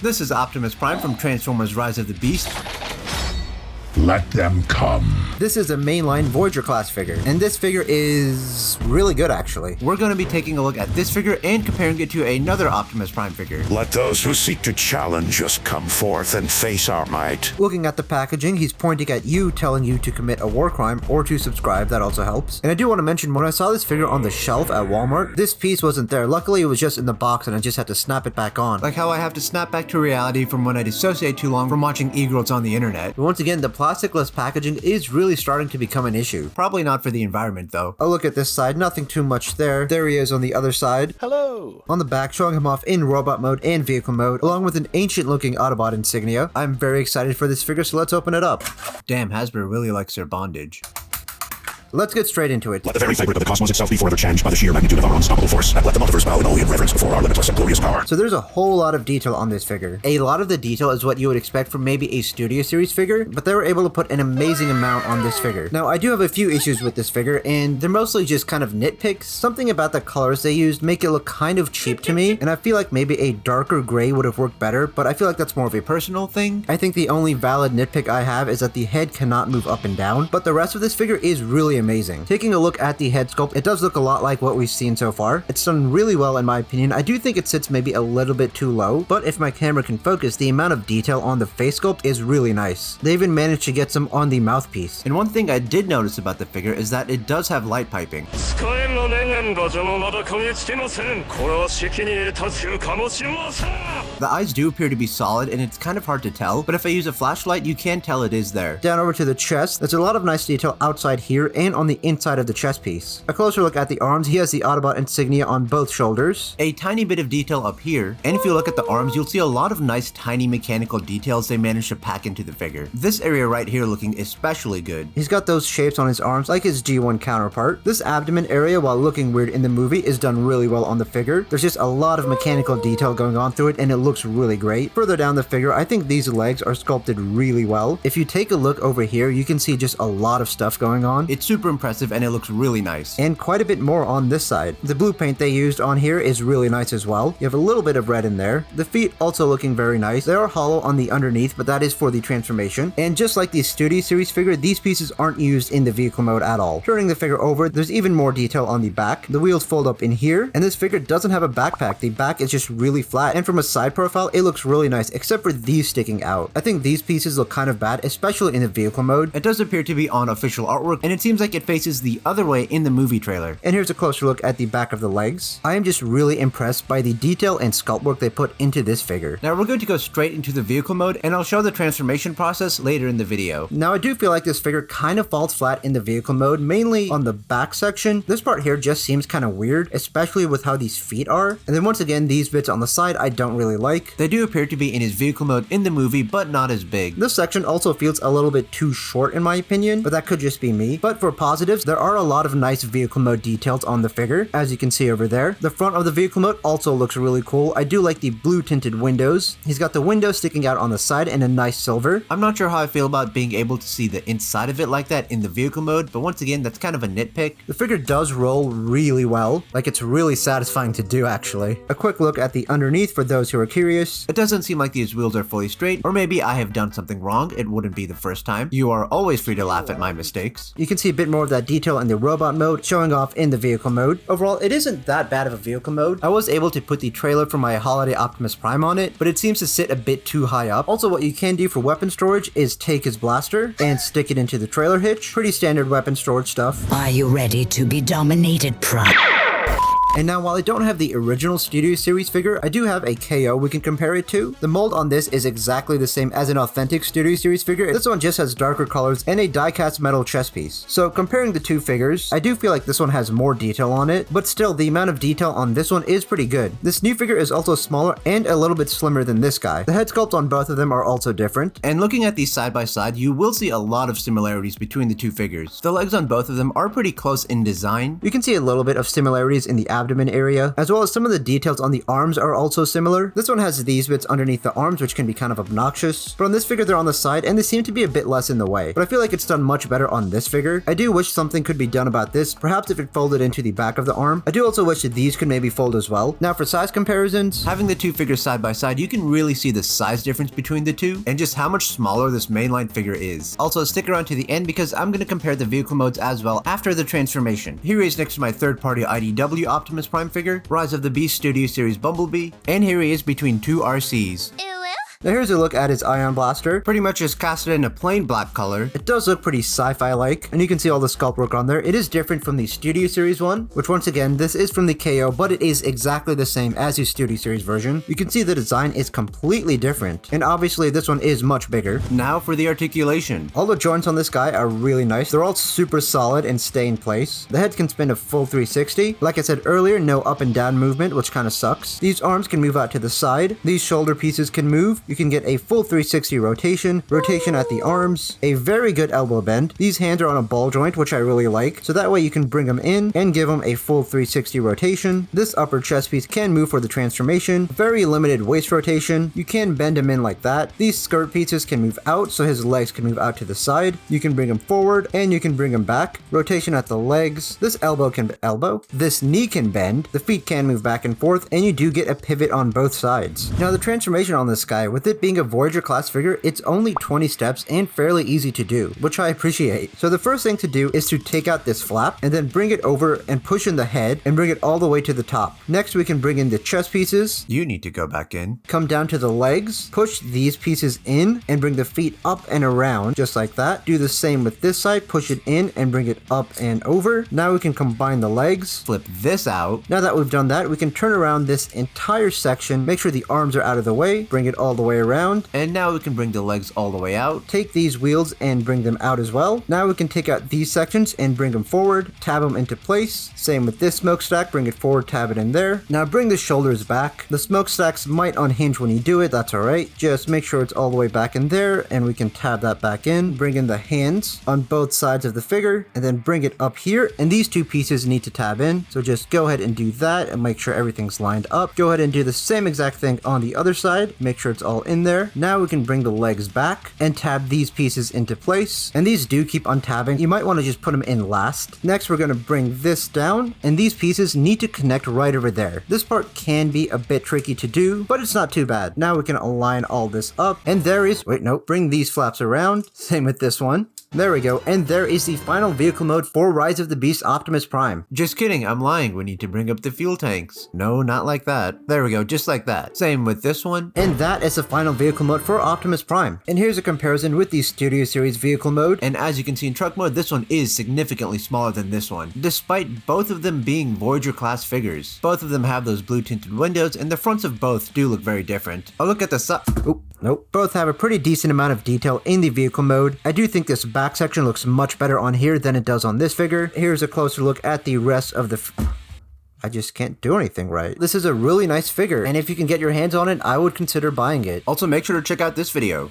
This is Optimus Prime from Transformers Rise of the Beast. Let them come. This is a mainline Voyager class figure, and this figure is really good actually. We're going to be taking a look at this figure and comparing it to another Optimus Prime figure. Let those who seek to challenge us come forth and face our might. Looking at the packaging, he's pointing at you, telling you to commit a war crime or to subscribe. That also helps. And I do want to mention, when I saw this figure on the shelf at Walmart, this piece wasn't there. Luckily, it was just in the box and I just had to snap it back on. Like how I have to snap back to reality from when I dissociate too long from watching e-girls on the internet. But once again, the plasticless packaging is really starting to become an issue. Probably not for the environment though. A look at this side, nothing too much there. There he is on the other side. Hello. On the back, showing him off in robot mode and vehicle mode, along with an ancient looking Autobot insignia. I'm very excited for this figure, so let's open it up. Damn, Hasbro really likes their bondage. Let's get straight into it. Let the very fabric of the cosmos itself be forever changed by the sheer magnitude of our unstoppable force, and let the multiverse bow in holy reverence before our limitless and glorious power. So there's a whole lot of detail on this figure. A lot of the detail is what you would expect from maybe a Studio Series figure, but they were able to put an amazing amount on this figure. Now, I do have a few issues with this figure, and they're mostly just kind of nitpicks. Something about the colors they used make it look kind of cheap to me, and I feel like maybe a darker gray would have worked better, but I feel like that's more of a personal thing. I think the only valid nitpick I have is that the head cannot move up and down, but the rest of this figure is really amazing. Taking a look at the head sculpt, it does look a lot like what we've seen so far. It's done really well in my opinion. I do think it sits maybe a little bit too low, but if my camera can focus, the amount of detail on the face sculpt is really nice. They even managed to get some on the mouthpiece. And one thing I did notice about the figure is that it does have light piping. The eyes do appear to be solid and it's kind of hard to tell, but if I use a flashlight, you can tell it is there. Down over to the chest, there's a lot of nice detail outside here and on the inside of the chest piece. A closer look at the arms, he has the Autobot insignia on both shoulders. A tiny bit of detail up here, and if you look at the arms, you'll see a lot of nice tiny mechanical details they managed to pack into the figure. This area right here looking especially good. He's got those shapes on his arms like his G1 counterpart. This abdomen area, while looking weird in the movie, is done really well on the figure. There's just a lot of mechanical detail going on through it and it looks really great. Further down the figure, I think these legs are sculpted really well. If you take a look over here, you can see just a lot of stuff going on. It's super impressive and it looks really nice. And quite a bit more on this side. The blue paint they used on here is really nice as well. You have a little bit of red in there. The feet also looking very nice. They are hollow on the underneath, but that is for the transformation. And just like the Studio Series figure, these pieces aren't used in the vehicle mode at all. Turning the figure over, there's even more detail on the back. The wheels fold up in here, and this figure doesn't have a backpack. The back is just really flat, and from a side profile, it looks really nice, except for these sticking out. I think these pieces look kind of bad, especially in the vehicle mode. It does appear to be on official artwork, and it seems like it faces the other way in the movie trailer. And here's a closer look at the back of the legs. I am just really impressed by the detail and sculpt work they put into this figure. Now we're going to go straight into the vehicle mode, and I'll show the transformation process later in the video. Now I do feel like this figure kind of falls flat in the vehicle mode, mainly on the back section. This part here just seems kind of weird, especially with how these feet are. And then once again, these bits on the side I don't really like. They do appear to be in his vehicle mode in the movie, but not as big. This section also feels a little bit too short in my opinion, but that could just be me. But for positives, there are a lot of nice vehicle mode details on the figure, as you can see over there. The front of the vehicle mode also looks really cool. I do like the blue tinted windows. He's got the windows sticking out on the side and a nice silver. I'm not sure how I feel about being able to see the inside of it like that in the vehicle mode, but once again, that's kind of a nitpick. The figure does roll really well, like it's really satisfying to do actually. A quick look at the underneath for those who are curious. It doesn't seem like these wheels are fully straight, or maybe I have done something wrong. It wouldn't be the first time. You are always free to laugh at my mistakes. You can see a bit more of that detail in the robot mode, showing off in the vehicle mode. Overall, it isn't that bad of a vehicle mode. I was able to put the trailer for my holiday Optimus Prime on it, but it seems to sit a bit too high up. Also, what you can do for weapon storage is take his blaster and stick it into the trailer hitch. Pretty standard weapon storage stuff. Are you ready to be dominated, Prime? And now, while I don't have the original Studio Series figure, I do have a KO we can compare it to. The mold on this is exactly the same as an authentic Studio Series figure. This one just has darker colors and a die-cast metal chest piece. So comparing the two figures, I do feel like this one has more detail on it, but still the amount of detail on this one is pretty good. This new figure is also smaller and a little bit slimmer than this guy. The head sculpt on both of them are also different. And looking at these side by side, you will see a lot of similarities between the two figures. The legs on both of them are pretty close in design. You can see a little bit of similarities in the abdomen area, as well as some of the details on the arms are also similar. This one has these bits underneath the arms, which can be kind of obnoxious, but on this figure they're on the side and they seem to be a bit less in the way. But I feel like it's done much better on this figure. I do wish something could be done about this, perhaps if it folded into the back of the arm. I do also wish that these could maybe fold as well. Now for size comparisons, having the two figures side by side, you can really see the size difference between the two and just how much smaller this mainline figure is. Also, stick around to the end because I'm going to compare the vehicle modes as well after the transformation. Here he is next to my third-party IDW Optimus Prime figure, Rise of the Beast Studio Series Bumblebee, and here he is between two RCs. now here's a look at his ion blaster. Pretty much just casted in a plain black color. It does look pretty sci-fi like, and you can see all the sculpt work on there. It is different from the Studio Series one, which once again, this is from the KO, but it is exactly the same as the Studio Series version. You can see the design is completely different, and obviously this one is much bigger. Now for the articulation. All the joints on this guy are really nice. They're all super solid and stay in place. The head can spin a full 360. Like I said earlier, no up and down movement, which kind of sucks. These arms can move out to the side. These shoulder pieces can move. You can get a full 360 rotation at the arms, a very good elbow bend. These hands are on a ball joint, which I really like, so that way you can bring them in and give them a full 360 rotation. This upper chest piece can move for the transformation. Very limited waist rotation. You can bend him in like that. These skirt pieces can move out, so his legs can move out to the side. You can bring him forward and you can bring him back. Rotation at the legs. This elbow can This knee can bend. The feet can move back and forth, and you do get a pivot on both sides. Now the transformation on this guy, with it being a Voyager class figure, it's only 20 steps and fairly easy to do, which I appreciate. So the first thing to do is to take out this flap and then bring it over and push in the head and bring it all the way to the top. Next we can bring in the chest pieces. You need to go back in. Come down to the legs, push these pieces in and bring the feet up and around just like that. Do the same with this side, push it in and bring it up and over. Now we can combine the legs. Flip this out. Now that we've done that, we can turn around this entire section, make sure the arms are out of the way, bring it all the way around. And now we can bring the legs all the way out. Take these wheels and bring them out as well. Now we can take out these sections and bring them forward, tab them into place. Same with this smokestack, bring it forward, tab it in there. Now bring the shoulders back. The smokestacks might unhinge when you do it, that's alright. Just make sure it's all the way back in there and we can tab that back in. Bring in the hands on both sides of the figure and then bring it up here, and these two pieces need to tab in. So just go ahead and do that and make sure everything's lined up. Go ahead and do the same exact thing on the other side. Make sure it's all in there. Now we can bring the legs back and tab these pieces into place, and these do keep untabbing. You might want to just put them in last. Next we're going to bring this down, and these pieces need to connect right over there. This part can be a bit tricky to do, but it's not too bad. Now we can align all this up, and there is, bring these flaps around. Same with this one. There we go, and there is the final vehicle mode for Rise of the Beast Optimus Prime. Just kidding, I'm lying. We need to bring up the fuel tanks. No, not like that. There we go, just like that. Same with this one. And that is the final vehicle mode for Optimus Prime. And here's a comparison with the Studio Series vehicle mode. And as you can see in truck mode, this one is significantly smaller than this one, despite both of them being Voyager class figures. Both of them have those blue tinted windows, and the fronts of both do look very different. A look at the side. Nope. Both have a pretty decent amount of detail in the vehicle mode. I do think this back section looks much better on here than it does on this figure. Here's a closer look at the rest of the I just can't do anything right. This is a really nice figure, and if you can get your hands on it, I would consider buying it. Also, make sure to check out this video.